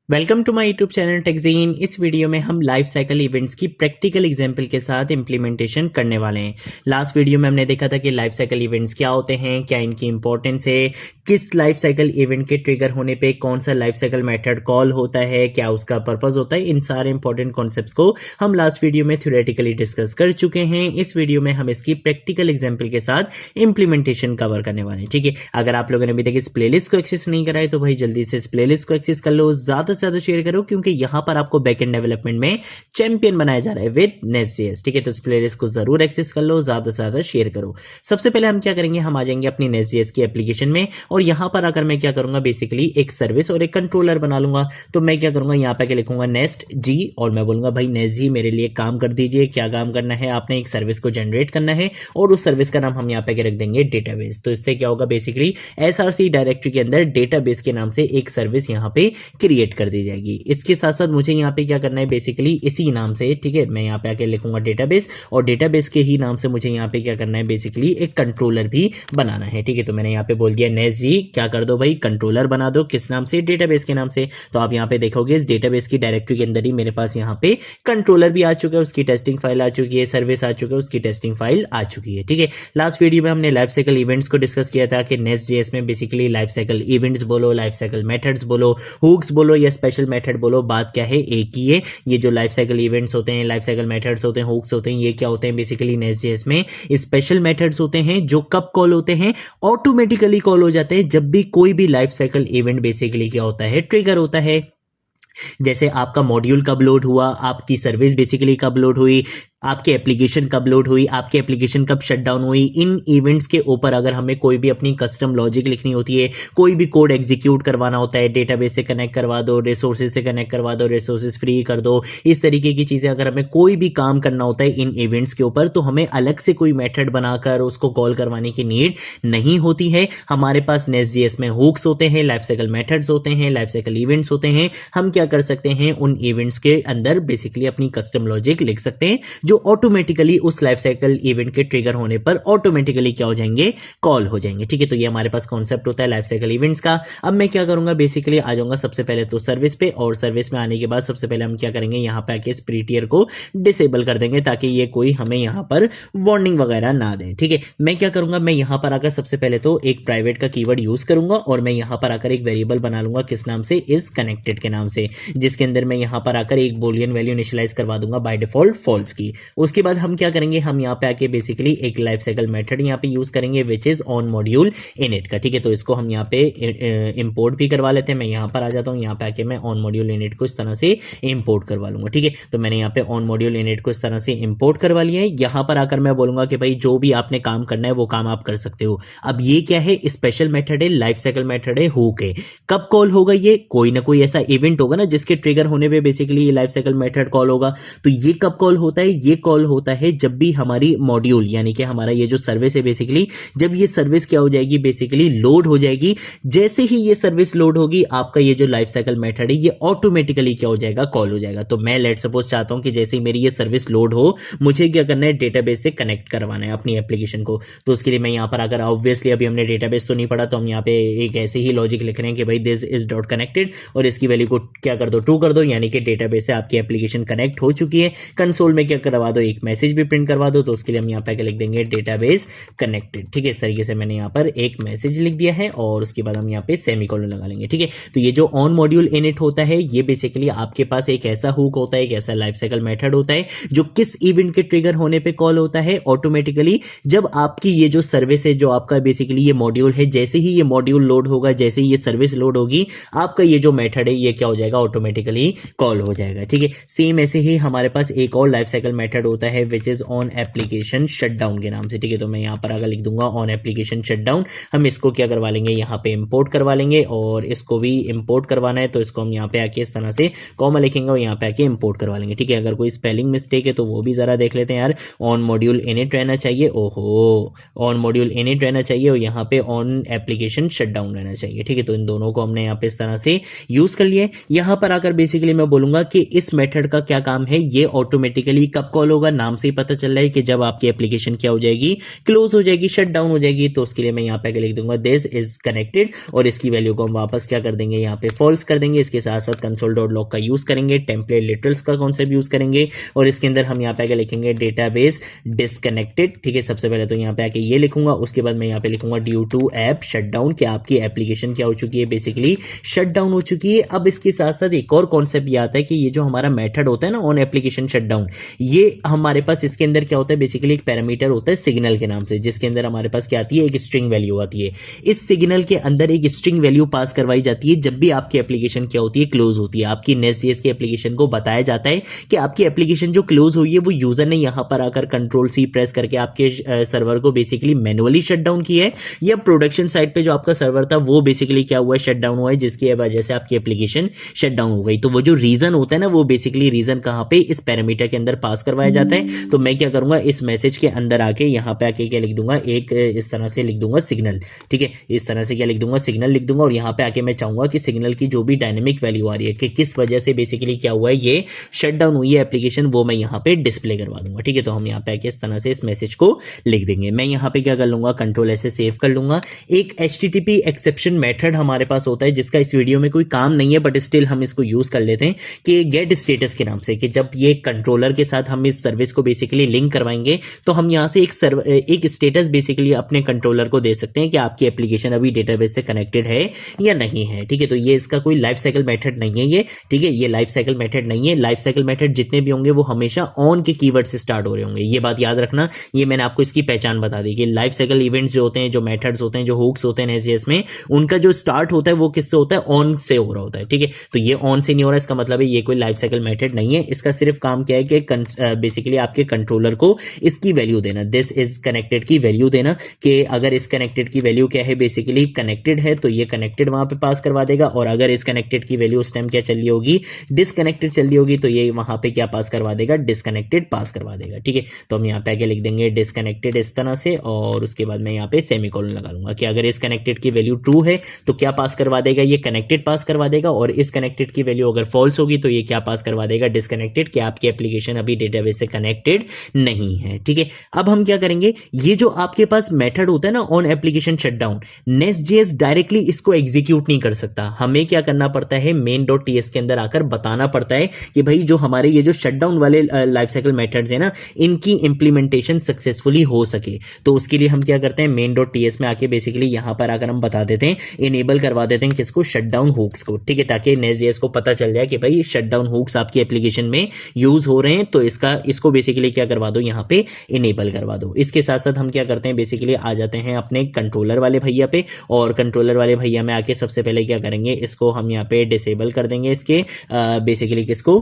Welcome to my YouTube channel TechGene. इस video में हम लाइफ साइकिल इवेंट्स की प्रैक्टिकल एग्जांपल के साथ इंप्लीमेंटेशन करने वाले हैं। लास्ट वीडियो में हमने देखा था कि लाइफ साइकिल इवेंट्स क्या होते हैं, क्या इनकी इंपॉर्टेंस है, किस लाइफ साइकिल इवेंट के ट्रिगर होने पे कौन सा लाइफ साइकिल मेथड कॉल होता है, क्या उसका पर्पस होता है। इन सारे इंपॉर्टेंट कॉन्सेप्ट्स को हम लास्ट वीडियो में थ्योरेटिकली डिस्कस कर चुके हैं। इस वीडियो में हम इसकी प्रैक्टिकल एग्जाम्पल के साथ इंप्लीमेंटेशन कवर करने वाले हैं। ठीक है, अगर आप लोगों ने अभी तक इस प्लेलिस्ट को एक्सेस नहीं करा है तो भाई जल्दी से इस प्लेलिस्ट को एक्सेस कर लो, ज्यादा से ज्यादा शेयर करो, क्योंकि यहां पर आपको बैकएंड डेवलपमेंट में चैंपियन बनाया जा रहा है विद नेस्ट.जेएस। ठीक है, तो इस प्लेलिस्ट को जरूर एक्सेस कर लो, ज्यादा से ज्यादा शेयर करो। सबसे पहले हम क्या करेंगे, हम आ जाएंगे अपनी नेस्ट.जेएस की एप्लीकेशन में और यहां पर आकर मैं क्या करूंगा, बेसिकली एक सर्विस और एक कंट्रोलर बना लूंगा। तो मैं क्या करूंगा, यहां पे लिखूंगा नेस्ट जी और मैं बोलूंगा भाई नेस्ट जी मेरे लिए काम कर दीजिए। क्या काम करना है, आपने एक सर्विस को जनरेट करना है और उस सर्विस का नाम हम यहां पे रख देंगे डेटाबेस। तो इससे क्या होगा, बेसिकली एसआरसी डायरेक्टरी के अंदर डेटाबेस के नाम से एक सर्विस यहां पे क्रिएट कर दी जाएगी। इसके साथ साथ मुझे यहाँ पे क्या करना है, बेसिकली इसी नाम से, ठीक है, मैं यहाँ पे आके लिखूंगा डेटाबेस और डेटाबेस के ही नाम से मुझे यहाँ पे क्या करना है, बेसिकली एक कंट्रोलर भी बनाना है। ठीक है, तो मैंने यहाँ पे बोल दिया नेस्ट जी क्या कर दो भाई, कंट्रोलर बना दो। किस नाम से, डेटाबेस के नाम से। तो आप यहाँ पे देखोगे इस डेटाबेस की डायरेक्टरी के अंदर ही मेरे पास यहाँ पे कंट्रोलर भी आ चुका है, उसकी टेस्टिंग फाइल आ चुकी है, सर्विस आ चुका है, उसकी टेस्टिंग फाइल आ चुकी है। ठीक है, लास्ट वीडियो में हमने लाइफ साइकिल इवेंट्स को डिस्कस किया था कि नेस्ट.जेएस में बेसिकली लाइफ साइकिल इवेंट्स बोलो, लाइफ साइकिल मेथड्स बोलो, हुक्स बोलो या स्पेशल मेथड बोलो, बात क्या है, एक ही है। ये जो लाइफ साइकिल इवेंट्स होते हैं, लाइफ साइकिल मेथड्स होते हैं, हुक्स होते हैं, ये क्या होते हैं, बेसिकली नेस्ट.जेएस में स्पेशल मेथड्स होते हैं जो कब कॉल होते हैं, ऑटोमेटिकली कॉल हो जाते हैं जब भी कोई भी लाइफ साइकिल इवेंट बेसिकली क्या होता है, ट्रिगर होता है। जैसे आपका मॉड्यूल कब लोड हुआ, आपकी सर्विस बेसिकली कब लोड हुई, आपके एप्लीकेशन कब लोड हुई, आपकी एप्लीकेशन कब शट डाउन हुई। इन इवेंट्स के ऊपर अगर हमें कोई भी अपनी कस्टम लॉजिक लिखनी होती है, कोई भी कोड एग्जीक्यूट करवाना होता है, डेटाबेस से कनेक्ट करवा दो, रिसोर्सेज से कनेक्ट करवा दो, रिसोर्सेज फ्री कर दो, इस तरीके की चीजें अगर हमें कोई भी काम करना होता है इन इवेंट्स के ऊपर, तो हमें अलग से कोई मेथड बनाकर उसको कॉल करवाने की नीड नहीं होती है। हमारे पास नेस्ट.जेएस में हुक्स होते हैं, लाइफ साइकिल मेथड्स होते हैं, लाइफ साइकिल इवेंट्स होते हैं। हम क्या कर सकते हैं, उन इवेंट्स के अंदर बेसिकली अपनी कस्टम लॉजिक लिख सकते हैं जो ऑटोमेटिकली उस लाइफ साइकिल इवेंट के ट्रिगर होने पर ऑटोमेटिकली क्या हो जाएंगे, कॉल हो जाएंगे। ठीक है, तो ये हमारे पास कॉन्सेप्ट होता है लाइफ साइकिल इवेंट्स का। अब मैं क्या करूंगा, बेसिकली आ जाऊंगा सबसे पहले तो सर्विस पे, और सर्विस में आने के बाद सबसे पहले हम क्या करेंगे, यहां पे आके प्रीटियर को डिसेबल कर देंगे ताकि ये कोई हमें यहां पर वार्निंग वगैरह ना दे। ठीक है, मैं क्या करूंगा, मैं यहां पर आकर सबसे पहले तो एक प्राइवेट का कीवर्ड यूज करूंगा और मैं यहां पर आकर एक वेरिएबल बना लूंगा, किस नाम से, इज कनेक्टेड के नाम से, जिसके अंदर मैं यहां पर आकर एक बूलियन वैल्यू इनिशियलाइज करवा दूंगा बाय डिफॉल्ट फॉल्स की। उसके बाद हम क्या करेंगे, हम यहाँ पे आके बेसिकली एक लाइफ साइकिल मेथड यहाँ पे यूज करेंगे which is on module init का। ठीक है, तो इसको हम यहाँ पे इंपोर्ट भी करवा लेते हैं। मैं यहाँ पर आ जाता हूँ, यहाँ पे आके मैं ऑन मॉड्यूल इनिट को इस तरह से इंपोर्ट करवा लूंगा। ठीक है, तो मैंने यहाँ पे ऑन मॉड्यूल इनिट को इस तरह से इंपोर्ट करवा लिया है। यहाँ पर आकर मैं बोलूंगा कि भाई जो भी आपने काम करना है वो काम आप कर सकते हो। अब ये क्या है, स्पेशल मेथड है, लाइफ साइकिल मेथड है, हुक है। कब कॉल होगा, ये कोई ना कोई ऐसा इवेंट होगा ना जिसके ट्रिगर होने पे बेसिकली ये लाइफ साइकिल मेथड कॉल होगा। तो ये कब कॉल होता है, ये कॉल होता है जब भी हमारी मॉड्यूल यानी कि हमारा ये जो सर्विस है बेसिकली, जब ये सर्विस क्या हो जाएगी, बेसिकली लोड हो जाएगी। जैसे ही ये सर्विस लोड होगी, आपका ये जो लाइफ साइकिल मेथड है ये ऑटोमेटिकली क्या हो जाएगा, कॉल हो जाएगा। तो मैं लेट सपोज चाहता हूं कि जैसे ही मेरी ये सर्विस लोड हो, मुझे क्या करना है, डेटाबेस से कनेक्ट करवाना है अपनी एप्लीकेशन को। तो उसके लिए मैं यहां पर अगर ऑब्वियसली अभी हमने डेटाबेस तो नहीं पढ़ा, तो हम यहाँ पे एक ऐसे ही लॉजिक लिख रहे हैं कि भाई दिस इज डॉट कनेक्टेड और इसकी वैल्यू को क्या कर दो, ट्रू कर दो, यानी कि डेटाबेस से आपकी एप्लीकेशन कनेक्ट हो चुकी है। कंसोल में क्या करवा दो, एक मैसेज भी प्रिंट करवा दो। तो उसके लिए हम यहाँ पे लिख देंगे डेटाबेस कनेक्टेड। ठीक है, इस तरीके से मैंने यहाँ पर एक मैसेज लिख दिया है और उसके बाद हम यहाँ पे सेमीकोलन लगा लेंगे। ठीक है, तो ये जो ऑन मॉड्यूल इनिट होता है ये बेसिकली आपके पास एक ऐसा हुक होता है, एक ऐसा लाइफ साइकिल मेथड होता है जो किस इवेंट के ट्रिगर होने पे कॉल होता है, ऑटोमेटिकली जब आपकी ये जो सर्विस है, जो आपका बेसिकली ये मॉड्यूल है, जैसे ही ये मॉड्यूल लोड होगा, जैसे ही ये सर्विस लोड होगी, आपका ये जो मेथड है ये क्या हो जाएगा, ऑटोमेटिकली कॉल हो जाएगा। ठीक है, सेम ऐसे ही हमारे पास एक और लाइफ साइकिल मेथड होता है which is on application shutdown के नाम से। ठीक है, तो मैं यहाँ पर अगर लिख दूंगा ऑन एप्लीकेशन शटडाउन, हम इसको क्या करवा लेंगे, यहाँ पे इंपोर्ट करवा लेंगे और इसको भी इंपोर्ट करवाना है तो इसको हम यहाँ पे आके इस तरह से कॉमा लिखेंगे और यहाँ पे आके इंपोर्ट करवा लेंगे। ठीक है, अगर कोई स्पेलिंग मिस्टेक है तो वो भी जरा देख लेते हैं यार। ऑन मॉड्यूल इनिट रहना चाहिए, ओहो, ऑन मॉड्यूल इनिट रहना चाहिए और यहाँ पे ऑन एप्लीकेशन शटडाउन रहना चाहिए। ठीक है, तो इन दोनों को हमने यहाँ पे इस तरह से यूज कर लिया है। यहाँ पर आकर बेसिकली मैं बोलूंगा कि इस मेथड का क्या काम है, ये ऑटोमेटिकली कब कॉल होगा, नाम से ही पता चल रहा है कि जब आपकी एप्लीकेशन क्या हो जाएगी, क्लोज हो जाएगी, शट डाउन हो जाएगी। तो उसके लिए मैं यहाँ पे आगे लिख दूंगा दिस इज कनेक्टेड और इसकी वैल्यू को हम वापस क्या कर देंगे, यहाँ पे फॉल्स कर देंगे। इसके साथ साथ कंसोल डॉट लॉग का यूज करेंगे, टेम्पलेट लिटरल्स का कॉन्सेप्ट यूज करेंगे और इसके अंदर हम यहाँ पे आगे लिखेंगे डेटाबेस डिसकनेक्टेड। ठीक है, सबसे पहले तो यहाँ पे आके ये लिखूंगा, उसके बाद मैं यहाँ पे लिखूंगा ड्यू टू ऐप शटडाउन, कि आपकी एप्लीकेशन क्या हो चुकी है, बेसिकली शट डाउन हो चुकी है। अब इसके साथ साथ एक और कॉन्सेप्ट ये आता है कि ये जो हमारा मेथड होता है ना ऑन एप्लीकेशन शटडाउन, ये हमारे पास इसके अंदर क्या होता है, बेसिकली एक पैरामीटर होता है सिग्नल के नाम से, जिसके अंदर हमारे पास क्या आती है, एक स्ट्रिंग वैल्यू आती है। इस सिग्नल के अंदर एक स्ट्रिंग वैल्यू पास करवाई जाती है जब भी आपकी एप्लीकेशन क्या होती है, क्लोज होती है। आपकी नेस्ट.जेएस की एप्लीकेशन को बताया जाता है कि आपकी एप्लीकेशन जो क्लोज हुई है वो यूजर ने यहां पर आकर कंट्रोल सी प्रेस करके आपके सर्वर को बेसिकली मैनुअली शट डाउन किया है, या प्रोडक्शन साइट पे जो आपका सर्वर था वो बेसिकली क्या हुआ है, शट डाउन हुआ है, जिसकी वजह से आपकी एप्लीकेशन शट डाउन हो गई। तो वो जो रीजन होता है ना, वो बेसिकली रीजन कहां पे, इस पैरामीटर के अंदर पास करवाया जाता है। तो मैं क्या करूंगा, इस मैसेज के अंदर आके यहां पे आके क्या लिख दूंगा, एक इस तरह से लिख दूंगा सिग्नल। ठीक है, इस तरह से क्या लिख दूंगा, सिग्नल लिख दूंगा और यहां पे आके मैं चाहूंगा कि सिग्नल की जो भी डायनेमिक वैल्यू आ रही है कि किस वजह से बेसिकली क्या हुआ है, ये शट डाउन हुई है एप्लीकेशन, वो मैं यहां पे डिस्प्ले करवा दूंगा। ठीक है, तो हम यहां पे आके इस तरह से इस मैसेज को लिख देंगे। मैं यहां पे क्या कर लूंगा, कंट्रोल ऐसे सेव कर लूंगा। एक HTTP एक्सेप्शन मेथड हमारे पास होता है जिसका इस वीडियो में कोई काम नहीं है, बट स्टिल हम इसको यूज कर लेते हैं, कि गेट स्टेटस के नाम से, कि जब ये कंट्रोलर के साथ हम इस सर्विस को बेसिकली लिंक करवाएंगे तो हम यहां से एक स्टेटस बेसिकली अपने कंट्रोलर को दे सकते हैं कि आपकी एप्लीकेशन अभी डेटाबेस से कनेक्टेड है या नहीं है। ठीक है, तो ये इसका कोई लाइफ साइकिल मेथड नहीं है ये। ठीक है, ये लाइफ साइकिल मेथड नहीं है। लाइफ साइकिल मेथड जितने भी होंगे वो हमेशा ऑन के कीवर्ड से स्टार्ट हो रहे होंगे, ये बात याद रखना। ये मैंने आपको इसकी पहचान बता दी कि लाइफ साइकिल इवेंट्स जो होते हैं, जो मेथड्स होते हैं, जो हुक्स होते हैं नेस्ट.जेएस में, उनका जो स्टार्ट होता है वो किससे होता है, ऑन से हो रहा होता है। ठीक है, तो ये ऑन से नहीं हो रहा है, इसका मतलब है ये कोई लाइफ साइकिल मेथड नहीं है। इसका सिर्फ काम क्या है कि बेसिकली आपके कंट्रोलर को इसकी वैल्यू देना, दिस इज कनेक्टेड की वैल्यू देना, कि अगर इस कनेक्टेड की वैल्यू क्या है, बेसिकली कनेक्टेड है, तो ये कनेक्टेड वहां पे पास करवा देगा, और अगर इस कनेक्टेड की वैल्यू उस टाइम क्या चल रही होगी, डिसकनेक्टेड चल रही होगी, तो ये वहां पे क्या पास करवा देगा, डिसकनेक्टेड पास करवा देगा। ठीक है, तो हम यहाँ पे आगे लिख देंगे डिसकनेक्टेड इस तरह से, और उसके बाद मैं यहाँ पे सेमीकोलन लगा लूंगा कि अगर इस कनेक्टेड की वैल्यू ट्रू है तो क्या पास करवा देगा, ये कनेक्टेड पास करवा देगा, और इस कनेक्टेड की वैल्यू अगर फॉल्स होगी तो ये क्या पास करवा देगा, डिसकनेक्टेड, कि आपकी एप्लीकेशन अभी डेटाबेस से कनेक्टेड नहीं है। ठीक है, अब हम क्या करेंगे, ये जो आपके पास मेथड होता है ना ऑन एप्लीकेशन शटडाउन, नेस्ट.जेएस डायरेक्टली इसको एग्जीक्यूट नहीं कर सकता। हमें क्या करना पड़ता है, main.ts के अंदर आकर बताना पड़ता है कि भाई जो हमारे ये जो शटडाउन वाले लाइफ साइकिल मेथड्स है ना, इनकी इंप्लीमेंटेशन सक्सेसफुली हो सके। तो उसके लिए हम क्या करते हैं, main.ts में आके बेसिकली यहां पर आकर हम बता देते हैं, इनेबल करवा देते हैं किसको, शटडाउन हुक्स को। ठीक है, ताकि नेस्ट.जेएस को पता चल जाए कि भाई शटडाउन हुक्स आपकी एप्लीकेशन में यूज हो रहे हैं, तो इसको बेसिकली क्या करवा दो, यहां पे इनेबल करवा दो। इसके साथ साथ हम क्या करते हैं, बेसिकली आ जाते हैं अपने कंट्रोलर वाले भैया पे, और कंट्रोलर वाले भैया में आके सबसे पहले क्या करेंगे, इसको हम यहाँ पे डिसेबल कर देंगे, इसके बेसिकली किसको,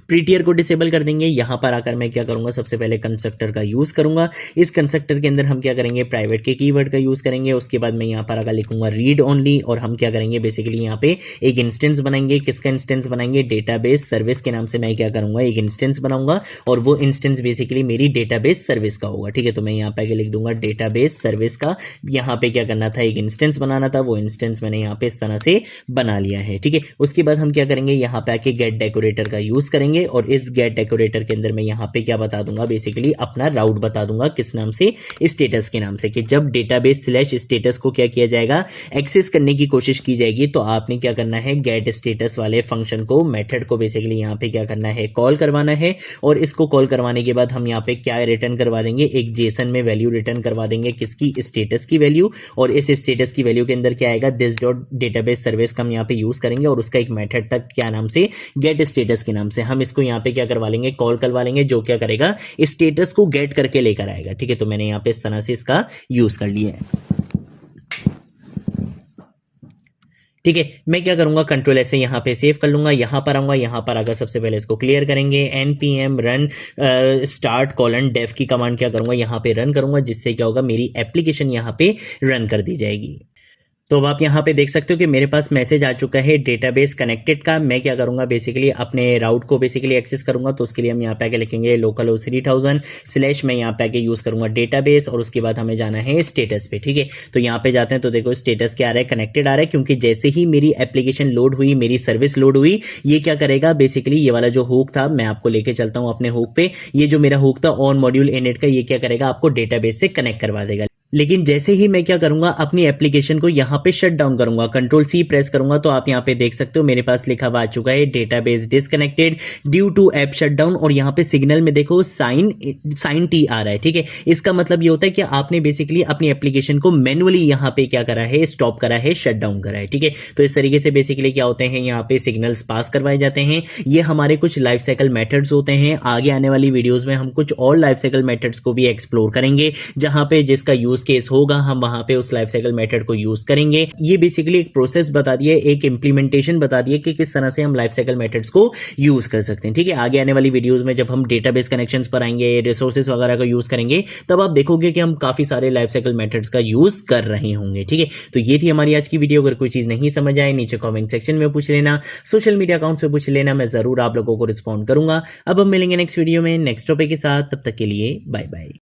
प्रीटियर को डिसेबल कर देंगे। यहां पर आकर मैं क्या करूंगा, सबसे पहले कंस्ट्रक्टर का यूज करूंगा। इस कंस्ट्रक्टर के अंदर हम क्या करेंगे, प्राइवेट के कीवर्ड का यूज करेंगे। उसके बाद मैं यहां पर आकर लिखूंगा रीड ओनली, और हम क्या करेंगे, बेसिकली यहां पे एक इंस्टेंस बनाएंगे। किसका इंस्टेंस बनाएंगे, डेटाबेस सर्विस के नाम से मैं क्या करूंगा, एक इंस्टेंस बनाऊंगा, और वो इंस्टेंस बेसिकली मेरी डेटाबेस सर्विस का होगा। ठीक है, तो मैं यहां पे लिख दूंगा डेटाबेस सर्विस का। यहां पे क्या करना था, एक इंस्टेंस बनाना था, वो इंस्टेंस मैंने यहां पे इस तरह से बना लिया है। ठीक है, उसके बाद हम क्या करेंगे, यहां पे आके गेट डेकोरेटर का यूज करेंगे, और इस गेट डेकोरेटर के अंदर मैं यहां पे क्या बता दूंगा, बेसिकली अपना राउट बता दूंगा, किस नाम से, स्टेटस के नाम से, कि जब डेटाबेस स्लैश स्टेटस को क्या किया जाएगा, एक्सेस करने की कोशिश की जाएगी, तो आपने क्या करना है, गेट स्टेटस वाले फंक्शन को, मेथड को बेसिकली यहां पे क्या करना है, कॉल करवाना है। और इसको कॉल करवाने के बाद हम यहां पे क्या रिटर्न करवा देंगे, एक जेसन में वैल्यू रिटर्न करवा देंगे, किसकी, स्टेटस की वैल्यू। और इस स्टेटस की वैल्यू के अंदर क्या आएगा, दिस डॉट डेटाबेस सर्विस का हम यहां पे यूज करेंगे, और उसका एक मेथड तक क्या नाम से, गेट स्टेटस के नाम से हम इसको यहां पे क्या करवा लेंगे, कॉल करवा लेंगे, जो क्या करेगा, स्टेटस को गेट करके लेकर आएगा। ठीक है, तो मैंने यहां पे इस तरह से इसका यूज कर लिया है। ठीक है, मैं क्या करूंगा, कंट्रोल ऐसे यहां पे सेव कर लूंगा, यहां पर आऊंगा, यहां पर आकर सबसे पहले इसको क्लियर करेंगे, npm run start colon dev की कमांड क्या करूंगा, यहां पे रन करूंगा, जिससे क्या होगा, मेरी एप्लीकेशन यहां पे रन कर दी जाएगी। तो अब आप यहाँ पे देख सकते हो कि मेरे पास मैसेज आ चुका है डेटाबेस कनेक्टेड का। मैं क्या करूँगा, बेसिकली अपने राउट को बेसिकली एक्सेस करूँगा, तो उसके लिए हम यहाँ पे आके लिखेंगे लोकल होस्ट 3000 स्लैश, मैं यहाँ पे आके यूज़ करूँगा डेटाबेस, और उसके बाद हमें जाना है स्टेटस पे। ठीक है, तो यहाँ पे जाते हैं तो देखो स्टेटस क्या आ रहा है, कनेक्टेड आ रहा है, क्योंकि जैसे ही मेरी एप्लीकेशन लोड हुई, मेरी सर्विस लोड हुई, ये क्या करेगा, बेसिकली ये वाला जो हुक था, मैं आपको लेके चलता हूँ अपने हुक पे, ये जो मेरा हुक था ऑन मॉड्यूल इनइट का, ये क्या करेगा, आपको डेटाबेस से कनेक्ट करवा देगा। लेकिन जैसे ही मैं क्या करूंगा, अपनी एप्लीकेशन को यहाँ पे शट डाउन करूंगा, कंट्रोल सी प्रेस करूंगा, तो आप यहाँ पे देख सकते हो मेरे पास लिखा हुआ आ चुका है database disconnected due to app shutdown, और यहाँ पे सिग्नल में देखो साइन टी आ रहा है। ठीक है, इसका मतलब ये होता है कि आपने बेसिकली अपनी एप्लीकेशन को मैनुअली यहाँ पे क्या करा है, स्टॉप करा है, शट डाउन करा है। ठीक है, तो इस तरीके से बेसिकली क्या होते हैं, यहाँ पे सिग्नल्स पास करवाए जाते हैं। ये हमारे कुछ लाइफ साइकिल मेथड्स होते हैं। आगे आने वाली वीडियोज में हम कुछ और लाइफ साइकिल मेथड्स को भी एक्सप्लोर करेंगे, जहां पे जिसका यूज केस होगा हम वहां पे उस लाइफ साइकिल मेथड को यूज करेंगे। ये बेसिकली एक प्रोसेस बता दिए, एक इंप्लीमेंटेशन बता दिए कि किस तरह से हम लाइफ साइकिल मेथड्स को यूज कर सकते हैं। ठीक है, आगे आने वाली वीडियोस में जब हम डेटाबेस कनेक्शंस पर आएंगे, रिसोर्सेज वगैरह का यूज करेंगे, तब आप देखोगे कि हम काफी सारे लाइफ साइकिल मेथड्स का यूज कर रहे होंगे। ठीक है, तो ये थी हमारी आज की वीडियो। अगर कोई चीज नहीं समझ आए, नीचे कॉमेंट सेक्शन में पूछ लेना, सोशल मीडिया अकाउंट पे पूछ लेना, मैं जरूर आप लोगों को रिस्पॉन्ड करूंगा। अब हम मिलेंगे नेक्स्ट वीडियो में नेक्स्ट टॉपिक के साथ, तब तक के लिए बाय बाय।